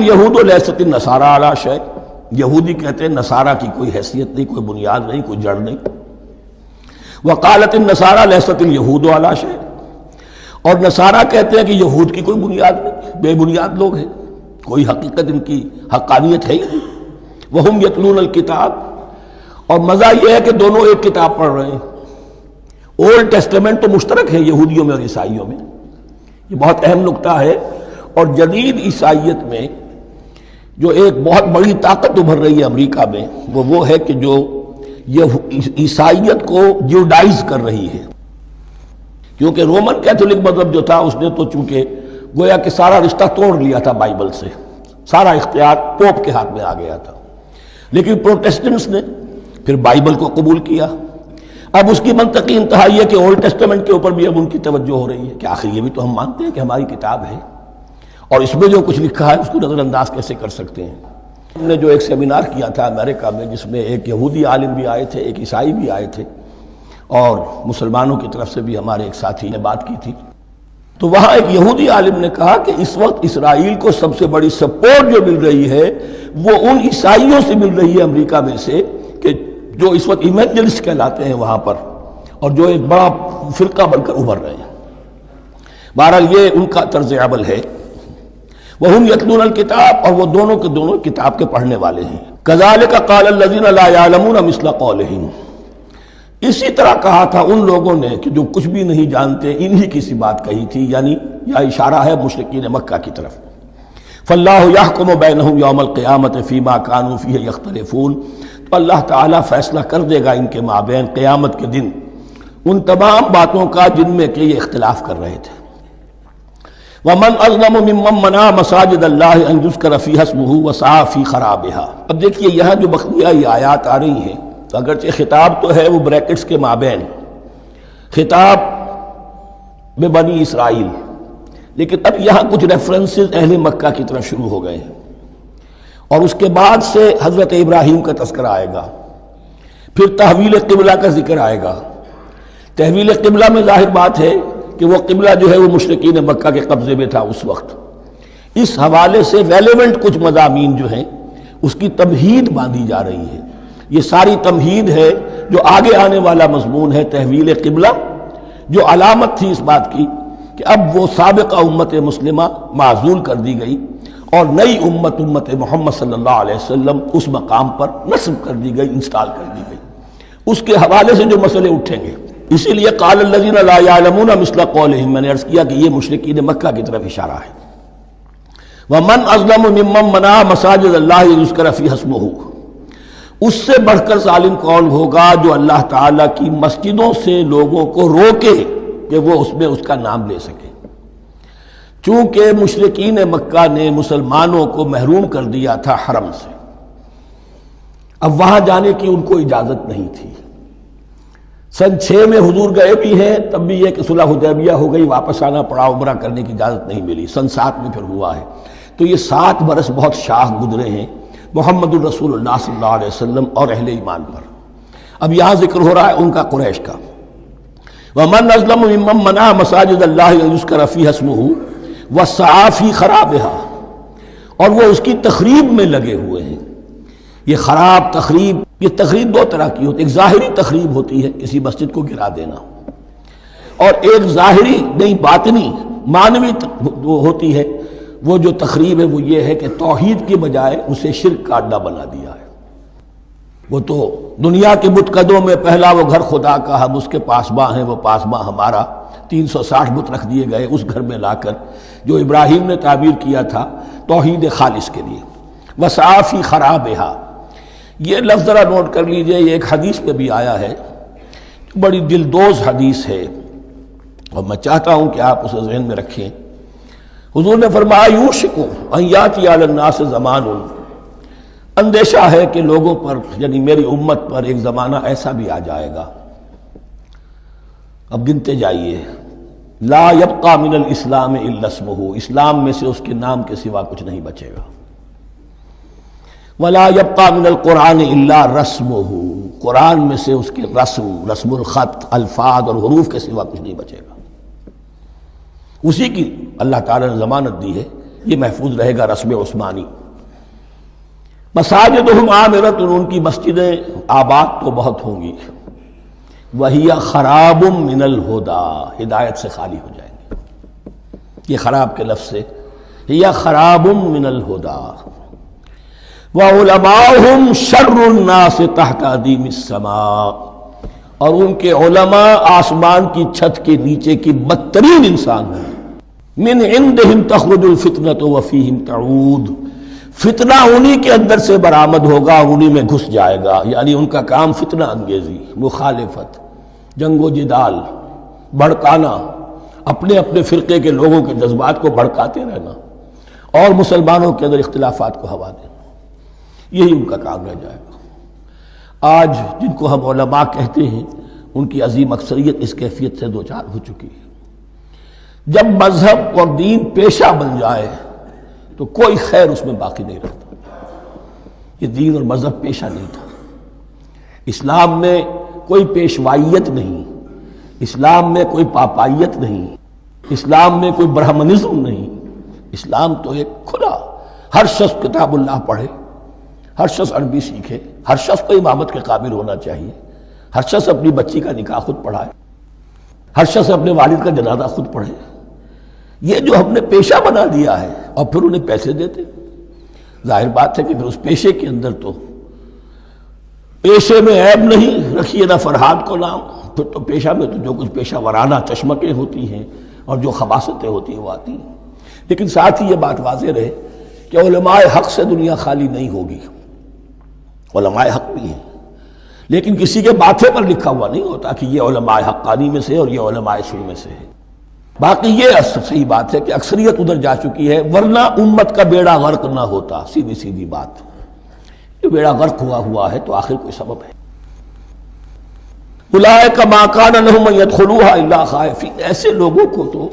الیہود list النصارى علی شیء، یہودی کہتے ہیں نصارہ کی کوئی حیثیت نہیں، کوئی بنیاد نہیں، کوئی جڑ نہیں۔ وقالت النصارى لیست الیہود علی شیء، اور نصارہ کہتے ہیں کہ یہود کی کوئی بنیاد نہیں، بے بنیاد لوگ ہیں، کوئی حقیقت ان کی حقانیت ہے ہی نہیں۔ وہم یتلون الکتاب، اور مزہ یہ ہے کہ دونوں ایک کتاب پڑھ رہے ہیں۔ اولڈ ٹیسٹمنٹ تو مشترک ہے یہودیوں میں اور عیسائیوں میں، یہ بہت اہم نکتہ ہے۔ اور جدید عیسائیت میں جو ایک بہت بڑی طاقت ابھر رہی ہے امریکہ میں، وہ ہے کہ جو یہ عیسائیت کو جیوڈائز کر رہی ہے، کیونکہ رومن کیتھولک مذہب جو تھا اس نے تو چونکہ گویا کہ سارا رشتہ توڑ لیا تھا بائبل سے، سارا اختیار پوپ کے ہاتھ میں آ گیا تھا، لیکن پروٹیسٹنٹس نے پھر بائبل کو قبول کیا۔ اب اس کی منطقی انتہا یہ کہ اولڈ ٹیسٹمنٹ کے اوپر بھی اب ان کی توجہ ہو رہی ہے کہ آخر یہ بھی تو ہم مانتے ہیں کہ ہماری کتاب ہے، اور اس میں جو کچھ لکھا ہے اس کو نظر انداز کیسے کر سکتے ہیں۔ ہم نے جو ایک سیمینار کیا تھا امریکہ میں، جس میں ایک یہودی عالم بھی آئے تھے، ایک عیسائی بھی آئے تھے، اور مسلمانوں کی طرف سے بھی ہمارے ایک ساتھی نے بات کی تھی، تو وہاں ایک یہودی عالم نے کہا کہ اس وقت اسرائیل کو سب سے بڑی سپورٹ جو مل رہی ہے وہ ان عیسائیوں سے مل رہی ہے امریکہ میں سے، کہ جو اس وقت ایونجلسٹ کہلاتے ہیں وہاں پر، اور جو ایک بڑا فرقہ بن کر ابھر رہے ہیں۔ بہرحال یہ ان کا طرز عمل ہے۔ وَهُمْ يَتْلُونَ الْكِتَابَ، اور وہ دونوں کے دونوں کتاب کے پڑھنے والے ہیں۔ كَذَلِكَ قَالَ الَّذِينَ لَا يَعْلَمُونَ مِثْلَ قَوْلِهِمْ، اسی طرح کہا تھا ان لوگوں نے کہ جو کچھ بھی نہیں جانتے، انہی کی سی بات کہی تھی، یعنی یہ اشارہ ہے مشرکین مکہ کی طرف۔ فَاللَّهُ يَحْكُمُ بَيْنَهُمْ يَوْمَ الْقِيَامَةِ فِيمَا كَانُوا فِيهِ يَخْتَلِفُونَ، تو اللہ تعالیٰ فیصلہ کر دے گا ان کے مابین قیامت کے دن ان تمام باتوں کا جن میں کہ یہ اختلاف کر رہے تھے۔ وَمَنْ أَظْلَمُ مِمَّنْ مَنَعَ مَسَاجِدَ اللَّهِ أَنْ يُذْكَرَ فِيهَا اسْمُهُ وَسَعَىٰ فِي خَرَابِهَا۔ اب دیکھیے یہاں جو بقیہ یہ آیات آ رہی ہیں، تو اگرچہ خطاب تو ہے وہ بریکٹس کے مابین، خطاب میں بنی اسرائیل، لیکن اب یہاں کچھ ریفرنسز اہل مکہ کی طرف شروع ہو گئے ہیں، اور اس کے بعد سے حضرت ابراہیم کا تذکرہ آئے گا، پھر تحویل قبلہ کا ذکر آئے گا۔ تحویل قبلہ میں ظاہر بات ہے کہ وہ قبلہ جو ہے وہ مشرکین مکہ کے قبضے میں تھا اس وقت۔ اس حوالے سے ریلیونٹ کچھ مضامین جو ہیں اس کی تمہید باندھی جا رہی ہے۔ یہ ساری تمہید ہے جو آگے آنے والا مضمون ہے تحویل قبلہ، جو علامت تھی اس بات کی کہ اب وہ سابقہ امت مسلمہ معزول کر دی گئی، اور نئی امت محمد صلی اللہ علیہ وسلم اس مقام پر نصب کر دی گئی، انسٹال کر دی گئی۔ اس کے حوالے سے جو مسئلے اٹھیں گے، اسی لیے قال الذین لا یعلمون مثل قولہم، میں نے عرض کیا کہ یہ مشرکین مکہ کی طرف اشارہ ہے۔ ومن اظلم ممن منع مساجد اللہ یذکر فیہا اسمہ، اس سے بڑھ کر ظالم کون ہوگا جو اللہ تعالیٰ کی مسجدوں سے لوگوں کو روکے کہ وہ اس میں اس کا نام لے سکے۔ چونکہ مشرکین مکہ نے مسلمانوں کو محروم کر دیا تھا حرم سے، اب وہاں جانے کی ان کو اجازت نہیں تھی۔ سن 6 میں حضور گئے بھی ہیں، تب بھی یہ کہ صلح حدیبیہ ہو گئی، واپس آنا پڑا، عمرہ کرنے کی اجازت نہیں ملی۔ سن 7 میں پھر ہوا ہے، تو یہ 7 برس بہت شاہ گزرے ہیں محمد الرسول اللہ صلی اللہ علیہ وسلم اور اہل ایمان پر۔ اب یہاں ذکر ہو رہا ہے ان کا، قریش کا۔ وَمَنْ أَظْلَمُ مِمَّنْ مَنَعَ مَسَاجِدَ اللَّهِ أَنْ يُذْكَرَ فِيهَا اسْمُهُ وَسَعَىٰ فِي خَرَابِهَا، اور وہ اس کی تخریب میں لگے ہوئے ہیں۔ یہ خراب تخریب، یہ تخریب 2 طرح کی ہوتی ہے، ایک ظاہری تخریب ہوتی ہے کسی مسجد کو گرا دینا، اور ایک ظاہری نہیں باطنی معنوی ہوتی ہے۔ وہ جو تخریب ہے وہ یہ ہے کہ توحید کی بجائے اسے شرک کا اڈا بنا دیا ہے۔ وہ تو دنیا کے بت قدوں میں پہلا وہ گھر خدا کا، ہم اس کے پاسباں ہیں، وہ پاسباں ہمارا، 360 بت رکھ دیے گئے اس گھر میں لا کر، جو ابراہیم نے تعبیر کیا تھا توحید خالص کے لیے۔ وَسَعَىٰ فِي خَرَابِهَا، یہ لفظ ذرا نوٹ کر لیجئے، یہ ایک حدیث میں بھی آیا ہے، بڑی دلدوز حدیث ہے، اور میں چاہتا ہوں کہ آپ اسے ذہن میں رکھیں۔ حضور نے فرمایا یوشک ان یاتی علی الناس زمان، اندیشہ ہے کہ لوگوں پر یعنی میری امت پر ایک زمانہ ایسا بھی آ جائے گا، اب گنتے جائیے، لا یبقى من الاسلام الا اسمہ، اسلام میں سے اس کے نام کے سوا کچھ نہیں بچے گا، ولا یبقى من القرآن الا رسمہ، قرآن میں سے اس کے رسم الخط، الفاظ اور حروف کے سوا کچھ نہیں بچے گا۔ اسی کی اللہ تعالیٰ نے ضمانت دی ہے یہ محفوظ رہے گا رسم عثمانی۔ مساجدہم عامرۃ، ان کی مسجدیں آباد تو بہت ہوں گی، وہی خراب من الہدی، ہدایت سے خالی ہو جائیں گے۔ یہ خراب کے لفظ سے یا خراب من الہدی، وعلماؤہم شر الناس تحت ادیم السماء، اور ان کے علماء آسمان کی چھت کے نیچے کی بدترین انسان ہیں۔ من عندہم تخرج الفتنۃ وفیہم تعود، فتنہ انہی کے اندر سے برآمد ہوگا، انہی میں گھس جائے گا، یعنی ان کا کام فتنہ انگیزی، مخالفت، جنگ و جدال، بھڑکانا، اپنے اپنے فرقے کے لوگوں کے جذبات کو بھڑکاتے رہنا اور مسلمانوں کے اندر اختلافات کو ہوا دینا، یہی ان کا کام رہ جائے گا۔ آج جن کو ہم علماء کہتے ہیں، ان کی عظیم اکثریت اس کیفیت سے دوچار ہو چکی ہے۔ جب مذہب اور دین پیشہ بن جائے تو کوئی خیر اس میں باقی نہیں رہتا۔ یہ دین اور مذہب پیشہ نہیں تھا، اسلام میں کوئی پیشوائیت نہیں، اسلام میں کوئی پاپائیت نہیں، اسلام میں کوئی برہمنزم نہیں، اسلام تو ایک کھلا، ہر شخص کتاب اللہ پڑھے، ہر شخص عربی سیکھے، ہر شخص کو امامت کے قابل ہونا چاہیے، ہر شخص اپنی بچی کا نکاح خود پڑھائے، ہر شخص اپنے والد کا جنازہ خود پڑھے۔ یہ جو ہم نے پیشہ بنا دیا ہے اور پھر انہیں پیسے دیتے، ظاہر بات ہے کہ پھر اس پیشے کے اندر تو پیشے میں عیب نہیں، رکھیے نہ فرہاد کو نام، پھر تو پیشہ میں تو جو کچھ پیشہ ورانہ چشمکیں ہوتی ہیں اور جو خباثتیں ہوتی ہیں وہ آتی ہیں۔ لیکن ساتھ ہی یہ بات واضح رہے کہ علماء حق سے دنیا خالی نہیں ہوگی، علماء حق بھی ہیں، لیکن کسی کے ماتھے پر لکھا ہوا نہیں ہوتا کہ یہ علماء حقانی میں سے اور یہ علماء سو میں سے ہے۔ باقی یہ صحیح بات ہے کہ اکثریت ادھر جا چکی ہے، ورنہ امت کا بیڑا غرق نہ ہوتا، سیدھی سیدھی بات۔ یہ بیڑا غرق ہوا ہے تو آخر کوئی سبب ہے۔ اولئک ما کان لہم ان یدخلوها الا خائفین، ایسے لوگوں کو تو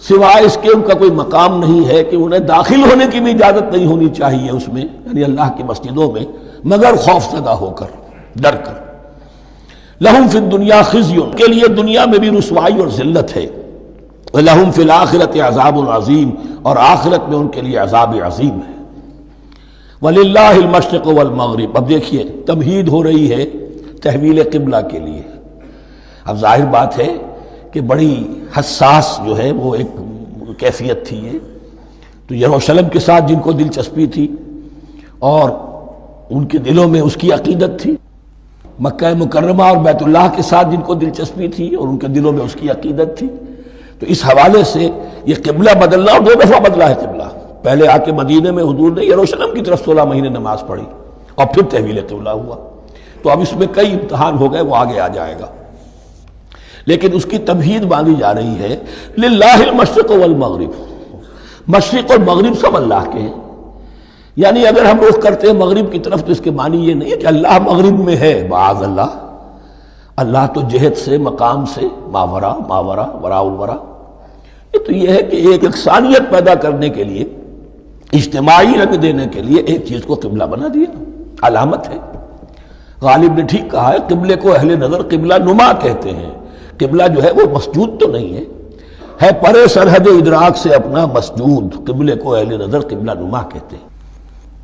سوائے اس کے ان کا کوئی مقام نہیں ہے کہ انہیں داخل ہونے کی بھی اجازت نہیں ہونی چاہیے اس میں، یعنی اللہ کی مسجدوں میں، مگر خوف زدہ ہو کر، ڈر کر۔ لہم فی الدنیا خزی، کے لیے دنیا میں بھی رسوائی اور ذلت ہے، وَلَهُمْ فِي الْآخِرَةِ عَذَابٌ عَظِيمٌ، اور آخرت میں ان کے لیے عذاب عظیم ہے۔ وَلِلَّهِ الْمَشْرِقُ وَالْمَغْرِبُ، اب دیکھیے تمہید ہو رہی ہے تحویل قبلہ کے لیے۔ اب ظاہر بات ہے کہ بڑی حساس جو ہے وہ ایک کیفیت تھی یہ، تو یروشلم کے ساتھ جن کو دلچسپی تھی اور ان کے دلوں میں اس کی عقیدت تھی، مکہ مکرمہ اور بیت اللہ کے ساتھ جن کو دلچسپی تھی اور ان کے دلوں میں اس کی عقیدت تھی، تو اس حوالے سے یہ قبلہ بدلنا، اور 2 دفعہ بدلا ہے قبلہ۔ پہلے آ کے مدینے میں حضور نے یروشلم کی طرف 16 مہینے نماز پڑھی اور پھر تحویل قبلہ ہوا، تو اب اس میں کئی امتحان ہو گئے، وہ آگے آ جائے گا۔ لیکن اس کی تمہید باندھی جا رہی ہے، للہ المشرق والمغرب، مشرق اور مغرب سب اللہ کے ہیں۔ یعنی اگر ہم رخ کرتے ہیں مغرب کی طرف تو اس کے معنی یہ نہیں ہے کہ اللہ مغرب میں ہے، معاذ اللہ، اللہ تو جہت سے، مقام سے، ماورا وراء الورا۔ یہ تو یہ ہے کہ ایک یکسانیت پیدا کرنے کے لیے، اجتماعی رنگ دینے کے لیے ایک چیز کو قبلہ بنا دیا، علامت ہے۔ غالب نے ٹھیک کہا ہے، قبلے کو اہل نظر قبلہ نما کہتے ہیں۔ قبلہ جو ہے وہ مسجود تو نہیں ہے پرے سرحد ادراک سے اپنا مسجود، قبلے کو اہل نظر قبلہ نما کہتے ہیں۔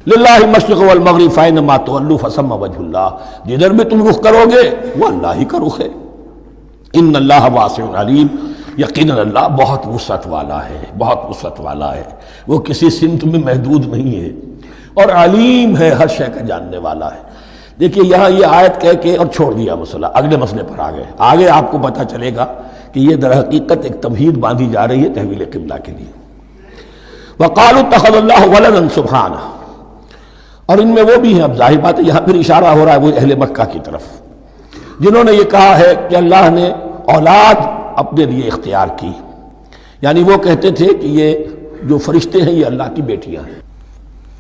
للہ المشرق والمغرب فینما تولوا فثم وجہ اللہ، جدھر بھی تم رخ کرو گے وہ اللہ ہی کا رخ ہے۔ ان اللہ واسع علیم، یقیناً اللہ بہت وسعت والا ہے، بہت وسعت والا ہے، وہ کسی سمت میں محدود نہیں ہے، اور علیم ہے، ہر شے کا جاننے والا ہے۔ دیکھیے یہاں یہ آیت کہہ کے اور چھوڑ دیا مسئلہ، اگلے مسئلے پر آگے آپ کو پتہ چلے گا کہ یہ در حقیقت ایک تمہید باندھی جا رہی ہے تحویل قبلہ کے لیے۔ وقالوا اتخذ اللہ ولدا سبحانہ، اور ان میں وہ بھی ہیں، اب ظاہر بات ہے یہاں پھر اشارہ ہو رہا ہے وہ اہل مکہ کی طرف، جنہوں نے یہ کہا ہے کہ اللہ نے اولاد اپنے لیے اختیار کی، یعنی وہ کہتے تھے کہ یہ جو فرشتے ہیں یہ اللہ کی بیٹیاں ہیں،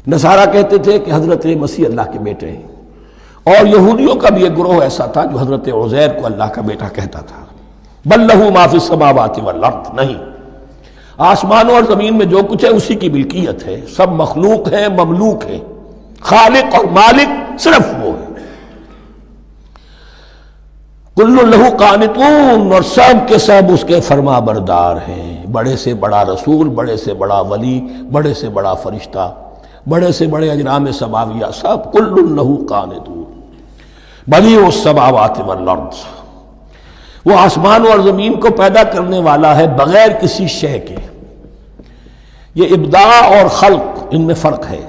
نصارہ کہتے تھے کہ حضرت مسیح اللہ کے بیٹے ہیں، اور یہودیوں کا بھی ایک گروہ ایسا تھا جو حضرت عزیر کو اللہ کا بیٹا کہتا تھا۔ بل لہ ما فی السماوات والارض، نہیں، آسمانوں اور زمین میں جو کچھ ہے اسی کی ملکیت ہے، سب مخلوق ہے، مملوک ہے، خالق اور مالک صرف وہ ہے۔ کل لہ قانتون، اور سب کے سب اس کے فرما بردار ہیں، بڑے سے بڑا رسول، بڑے سے بڑا ولی، بڑے سے بڑا فرشتہ، بڑے سے بڑے اجرام سماویہ، سب کل لہ قانتون بدیع السماوات والارض، وہ آسمان اور زمین کو پیدا کرنے والا ہے بغیر کسی شے کے۔ یہ ابداع اور خلق، ان میں فرق ہے۔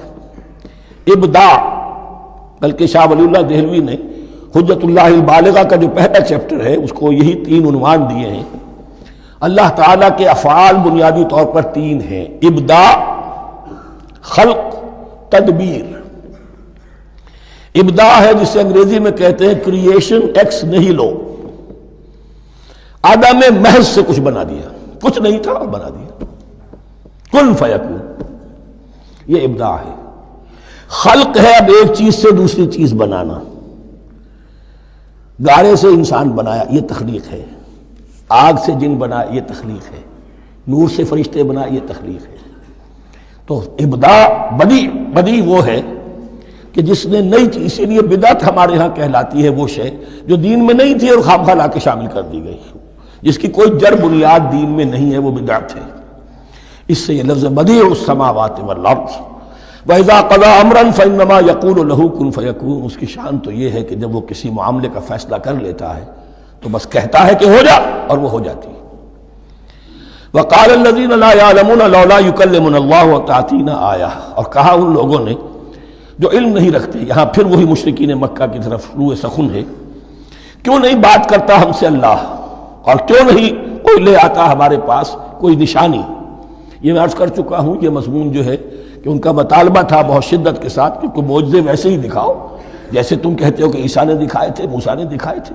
ابداع، بلکہ شاہ ولی اللہ دہلوی نے حجت اللہ البالغہ کا جو پہلا چیپٹر ہے اس کو یہی 3 عنوان دیے ہیں۔ اللہ تعالیٰ کے افعال بنیادی طور پر 3 ہیں: ابداع، خلق، تدبیر۔ ابداع ہے جسے انگریزی میں کہتے ہیں کریشن ایکس نہیلو، عدم محض سے کچھ بنا دیا، کچھ نہیں تھا اور بنا دیا، کن فیکون، یہ ابداع ہے۔ خلق ہے اب ایک چیز سے دوسری چیز بنانا، گارے سے انسان بنایا، یہ تخلیق ہے۔ آگ سے جن بنایا، یہ تخلیق ہے۔ نور سے فرشتے بنائے، یہ تخلیق ہے۔ تو ابداع، بدیع وہ ہے کہ جس نے نئی چیز، اسی لیے بدعت ہمارے ہاں کہلاتی ہے وہ شے جو دین میں نہیں تھی اور خواہ خواہ لا کے شامل کر دی گئی، جس کی کوئی جڑ بنیاد دین میں نہیں ہے، وہ بدعت ہے۔ اس سے یہ لفظ بدیع السماوات والارض، وَإِذَا قَضَىٰ أَمْرًا فَإِنَّمَا يَقُولُ لَهُ كُن فَيَكُونُ، اس کی شان تو یہ ہے کہ جب وہ کسی معاملے کا فیصلہ کر لیتا ہے تو بس کہتا ہے کہ ہو جا، اور وہ ہو جاتی ہے۔ وَقَالَ الَّذِينَ لَا يَعْلَمُونَ لَوْلَا يُكَلِّمُنَا اللَّهُ وَتَأْتِينَا آیَةٌ، اور کہا ان لوگوں نے جو علم نہیں رکھتے، یہاں پھر وہی مشرکین مکہ کی طرف روح سخن ہے، کیوں نہیں بات کرتا ہم سے اللہ، اور کیوں نہیں کوئی لے آتا ہمارے پاس کوئی نشانی۔ یہ میں عرض کر چکا ہوں، یہ مضمون جو ہے کہ ان کا مطالبہ تھا بہت شدت کے ساتھ کہ کوئی معجزے ویسے ہی دکھاؤ جیسے تم کہتے ہو کہ عیسیٰ نے دکھائے تھے، موسیٰ نے دکھائے تھے،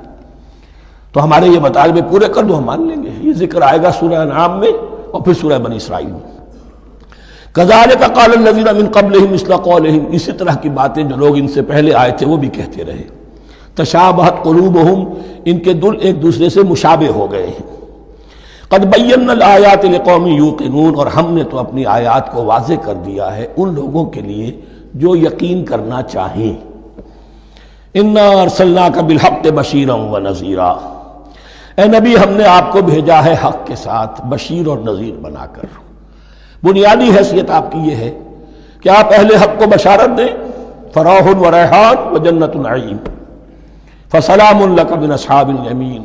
تو ہمارے یہ مطالبے پورے کر دو، ہم مان لیں گے۔ یہ ذکر آئے گا سورہ انعام میں اور پھر سورہ بنی اسرائیل میں۔ كَذَلِكَ قَالَ الَّذِينَ مِن قَبْلِهِمْ مِثْلَ قَوْلِهِمْ، اسی طرح کی باتیں جو لوگ ان سے پہلے آئے تھے وہ بھی کہتے رہے۔ تشابہت قلوبہم، ان کے دل ایک دوسرے سے مشابہ ہو گئے ہیں۔ قد بینا الآیات لقوم یوقنون، اور ہم نے تو اپنی آیات کو واضح کر دیا ہے ان لوگوں کے لیے جو یقین کرنا چاہیں۔ انا ارسلناک بالحق بشیرا ونذیرا، اے نبی ہم نے آپ کو بھیجا ہے حق کے ساتھ بشیر اور نذیر بنا کر۔ بنیادی حیثیت آپ کی یہ ہے کہ آپ اہل حق کو بشارت دیں، فراح و ریحان و جنت نعیم، فسلام لک من اصحاب الیمین،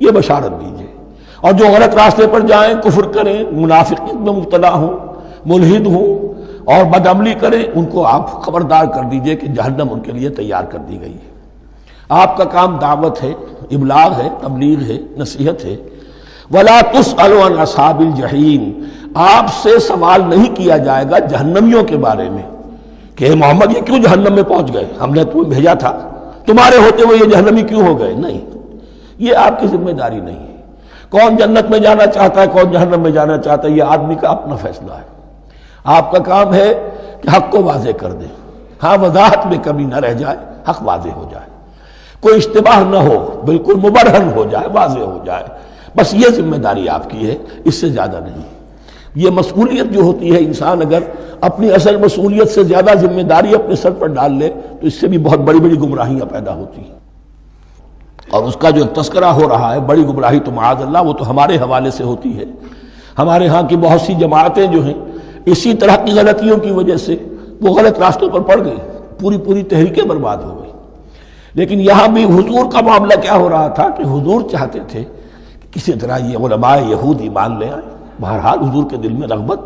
یہ بشارت دیجیے۔ اور جو غلط راستے پر جائیں، کفر کریں، منافقت میں مبتلا ہوں، ملحد ہوں اور بدعملی کریں، ان کو آپ خبردار کر دیجئے کہ جہنم ان کے لیے تیار کر دی گئی ہے۔ آپ کا کام دعوت ہے، ابلاغ ہے، تبلیغ ہے، نصیحت ہے۔ وَلَا تُسْأَلُ عَنْ أَصْحَابِ الْجَحِيمِ، آپ سے سوال نہیں کیا جائے گا جہنمیوں کے بارے میں کہ محمد یہ کیوں جہنم میں پہنچ گئے، ہم نے تمہیں بھیجا تھا، تمہارے ہوتے ہوئے یہ جہنمی کیوں ہو گئے؟ نہیں، یہ آپ کی ذمہ داری نہیں ہے۔ کون جنت میں جانا چاہتا ہے، کون جہنم میں جانا چاہتا ہے، یہ آدمی کا اپنا فیصلہ ہے۔ آپ کا کام ہے کہ حق کو واضح کر دیں، ہاں وضاحت میں کمی نہ رہ جائے، حق واضح ہو جائے، کوئی اشتباہ نہ ہو، بالکل مبرہن ہو جائے، واضح ہو جائے، بس یہ ذمہ داری آپ کی ہے، اس سے زیادہ نہیں۔ یہ مسئولیت جو ہوتی ہے، انسان اگر اپنی اصل مسئولیت سے زیادہ ذمہ داری اپنے سر پر ڈال لے تو اس سے بھی بہت بڑی بڑی گمراہیاں پیدا ہوتی ہیں۔ اور اس کا جو تذکرہ ہو رہا ہے بڑی گمراہی تو معاذ اللہ وہ تو ہمارے حوالے سے ہوتی ہے۔ ہمارے ہاں کی بہت سی جماعتیں جو ہیں اسی طرح کی غلطیوں کی وجہ سے وہ غلط راستوں پر پڑ گئی، پوری تحریکیں برباد ہو گئی۔ لیکن یہاں بھی حضور کا معاملہ کیا ہو رہا تھا کہ حضور چاہتے تھے کہ کسی طرح یہ علماء یہود ایمان لے آئے۔ بہرحال حضور کے دل میں رغبت،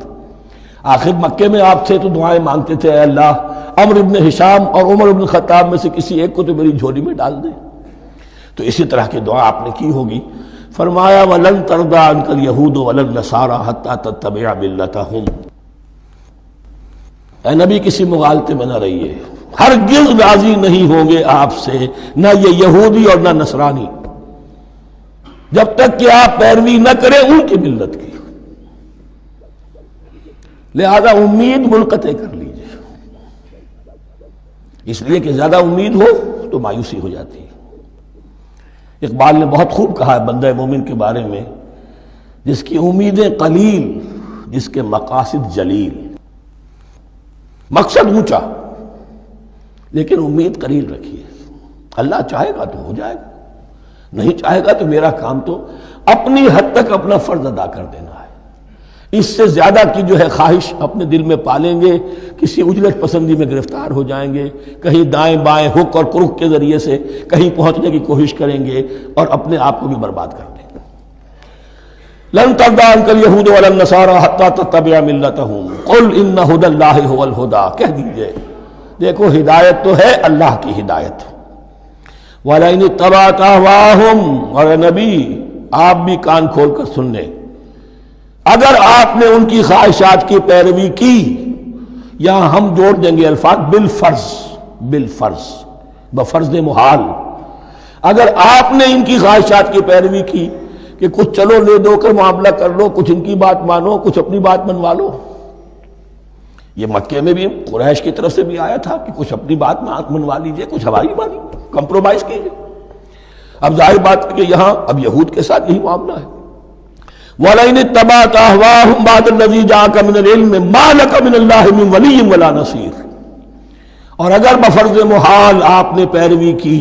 آخر مکے میں آپ تھے تو دعائیں مانگتے تھے، اے اللہ عمرو بن ہشام اور عمر بن خطاب میں سے کسی ایک کو تو میری جھولی میں ڈال دے۔ تو اسی طرح کی دعا آپ نے کی ہوگی۔ فرمایا وَلَن تَرْضَىٰ عَنْكَ الْيَهُودُ وَلَا النَّصَارَىٰ حَتَّىٰ تَتَّبِعَ مِلَّتَهُمْ، اے نبی کسی مغالطے میں نہ رہیے، ہرگز راضی نہیں ہوں گے آپ سے نہ یہ یہودی اور نہ نصرانی جب تک کہ آپ پیروی نہ کریں ان کی ملت کی۔ لہذا امید منقطع کر لیجیے، اس لیے کہ زیادہ امید ہو تو مایوسی ہو جاتی ہے۔ اقبال نے بہت خوب کہا ہے بندہ مومن کے بارے میں، جس کی امیدیں قلیل، جس کے مقاصد جلیل۔ مقصد اونچا لیکن امید قلیل رکھیے، اللہ چاہے گا تو ہو جائے گا، نہیں چاہے گا تو میرا کام تو اپنی حد تک اپنا فرض ادا کر دینا ہے۔ اس سے زیادہ کی جو ہے خواہش اپنے دل میں پالیں گے، کسی اجرت پسندی میں گرفتار ہو جائیں گے، کہیں دائیں بائیں ہک اور کرک کے ذریعے سے کہیں پہنچنے کی کوشش کریں گے اور اپنے آپ کو بھی برباد کر دیں گے۔ لن ترضى عنك اليهود ولا النصارى حتى تتبع ملتهم قل ان هدى الله هو الهدى، کہہ دیجئے دیکھو ہدایت تو ہے اللہ کی ہدایت، وَلَئِنِ اتَّبَعْتَ أَهْوَاءَهُمْ، اور اے نبی آپ بھی کان کھول کر سن لیں، اگر آپ نے ان کی خواہشات کی پیروی کی، یہاں ہم جوڑ دیں گے الفاظ بالفرض، بالفرض بفرض محال، اگر آپ نے ان کی خواہشات کی پیروی کی کہ کچھ چلو لے دو کر معاملہ کر لو، کچھ ان کی بات مانو، کچھ اپنی بات منوا لو، یہ مکے میں بھی قریش کی طرف سے بھی آیا تھا کہ کچھ اپنی بات منوا لیجئے، کچھ ہماری بات کمپرومائز کیجئے۔ اب ظاہر بات ہے کہ یہاں اب یہود کے ساتھ یہی معاملہ ہے، وَلَئِنِ اتَّبَعْتَ أَهْوَاءَهُمْ بَعْدَ الَّذِي جَاءَكَ مِنَ الْعِلْمِ مَا لَكَ مِنَ اللَّهِ مِنْ وَلِيٍّ وَلَا نَصِيرٍ، اور اگر بفرض محال آپ نے پیروی کی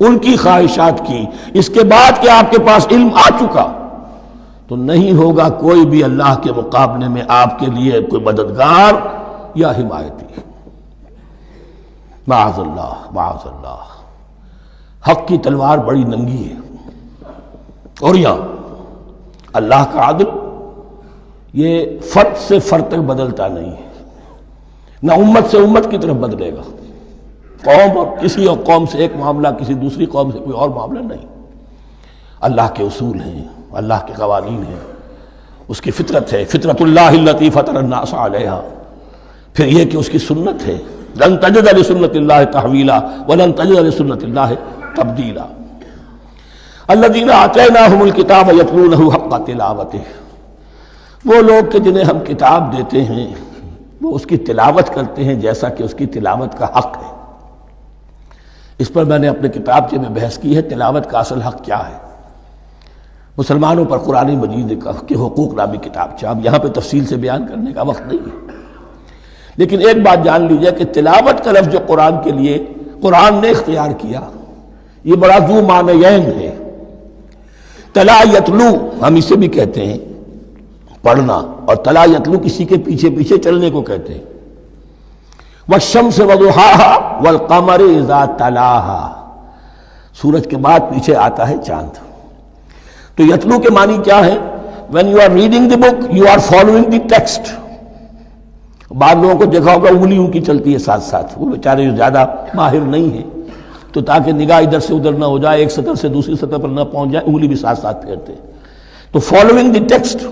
ان کی خواہشات کی، اس کے بعد کہ آپ کے پاس علم آ چکا، تو نہیں ہوگا کوئی بھی اللہ کے مقابلے میں آپ کے لیے کوئی مددگار یا حمایتی۔ معاذ اللہ، معاذ اللہ، حق کی تلوار بڑی ننگی ہے، اور یہاں اللہ کا عدل یہ فرد سے فرد تک بدلتا نہیں ہے، نہ امت سے امت کی طرف بدلے گا، قوم اور کسی اور قوم سے ایک معاملہ، کسی دوسری قوم سے کوئی اور معاملہ نہیں، اللہ کے اصول ہیں، اللہ کے قوانین ہیں، اس کی فطرت ہے، فطرت اللہ التی فطر الناس علیہا، پھر یہ کہ اس کی سنت ہے، لن تجد لسنت اللہ تحویلا ولن تجد لسنت اللہ تبدیلا۔ الذین آتیناہم الکتاب یتلونہ حق تلاوتہ، وہ لوگ کہ جنہیں ہم کتاب دیتے ہیں وہ اس کی تلاوت کرتے ہیں جیسا کہ اس کی تلاوت کا حق ہے۔ اس پر میں نے اپنے کتابچے میں بحث کی ہے، تلاوت کا اصل حق کیا ہے۔ مسلمانوں پر قرآن مجید کے حقوق نامی کتابچہ، اب یہاں پہ تفصیل سے بیان کرنے کا وقت نہیں ہے، لیکن ایک بات جان لیجئے کہ تلاوت کا لفظ جو قرآن کے لیے قرآن نے اختیار کیا، یہ بڑا ذو معنیین ہے۔ تلا یتلو ہم اسے بھی کہتے ہیں پڑھنا، اور تلا یتلو کسی کے پیچھے پیچھے چلنے کو کہتے ہیں۔ والشمس وضحاها والقمر اذا تلاها، سورج کے بعد پیچھے آتا ہے چاند۔ تو یتلو کے معنی کیا ہے؟ when you are reading the book you are following the text۔ بعض لوگوں کو دیکھا ہوگا انگلی ان کی چلتی ہے ساتھ ساتھ، وہ بیچارے جو زیادہ ماہر نہیں ہیں تو تاکہ نگاہ ادھر سے ادھر نہ ہو جائے، ایک سطر سے دوسری سطر پر نہ پہنچ جائے، انگلی بھی ساتھ ساتھ پھیرتے ہیں، تو فالوئنگ دی ٹیکسٹ۔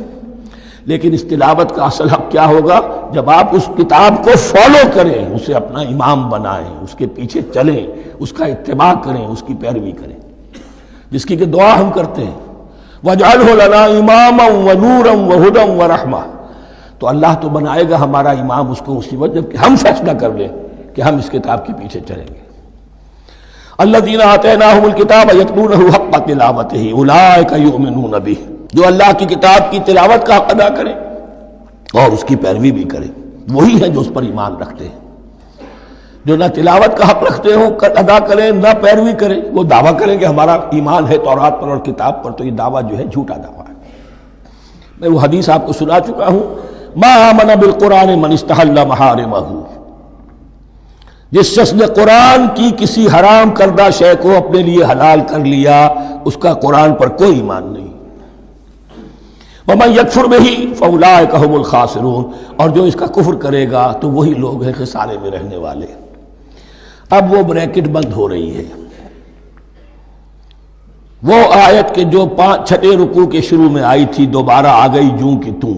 لیکن اس تلاوت کا اصل حق کیا ہوگا؟ جب آپ اس کتاب کو فالو کریں، اسے اپنا امام بنائیں، اس کے پیچھے چلیں، اس کا اتباع کریں، اس کی پیروی کریں، جس کی کہ دعا ہم کرتے ہیں وَاجْعَلْهُ لَنَا إِمَامًا وَنُورًا وَهُدًى وَرَحْمَةً، تو اللہ تو بنائے گا ہمارا امام اس کو اسی وقت جب کہ ہم فیصلہ کر لیں کہ ہم اس کتاب کے پیچھے چلیں گے۔ الذین آتیناہم الکتاب یتلونہ حق تلاوتہ اولئک یؤمنون بہ، جو اللہ کی کتاب کی تلاوت کا حق ادا کریں اور اس کی پیروی بھی کریں، وہی ہیں جو اس پر ایمان رکھتے ہیں۔ جو نہ تلاوت کا حق رکھتے ہوں ادا کریں، نہ پیروی کریں، وہ دعویٰ کریں کہ ہمارا ایمان ہے تورات پر اور کتاب پر، تو یہ دعویٰ جو ہے جھوٹا دعویٰ ہے۔ میں وہ حدیث آپ کو سنا چکا ہوں، ما آمن بالقرآن من استحل محارمہ، جس شخص نے قرآن کی کسی حرام کردہ شے کو اپنے لیے حلال کر لیا، اس کا قرآن پر کوئی ایمان نہیں۔ وَمَن يَكْفُرْ بِهِ فَأُولَٰئِكَ هُمُ الْخَاسِرُونَ، اور جو اس کا کفر کرے گا تو وہی لوگ ہیں خسارے میں رہنے والے۔ اب وہ بریکٹ بند ہو رہی ہے، وہ آیت کے جو 5 چھٹے رکوع کے شروع میں آئی تھی، دوبارہ آ گئی جوں کی توں۔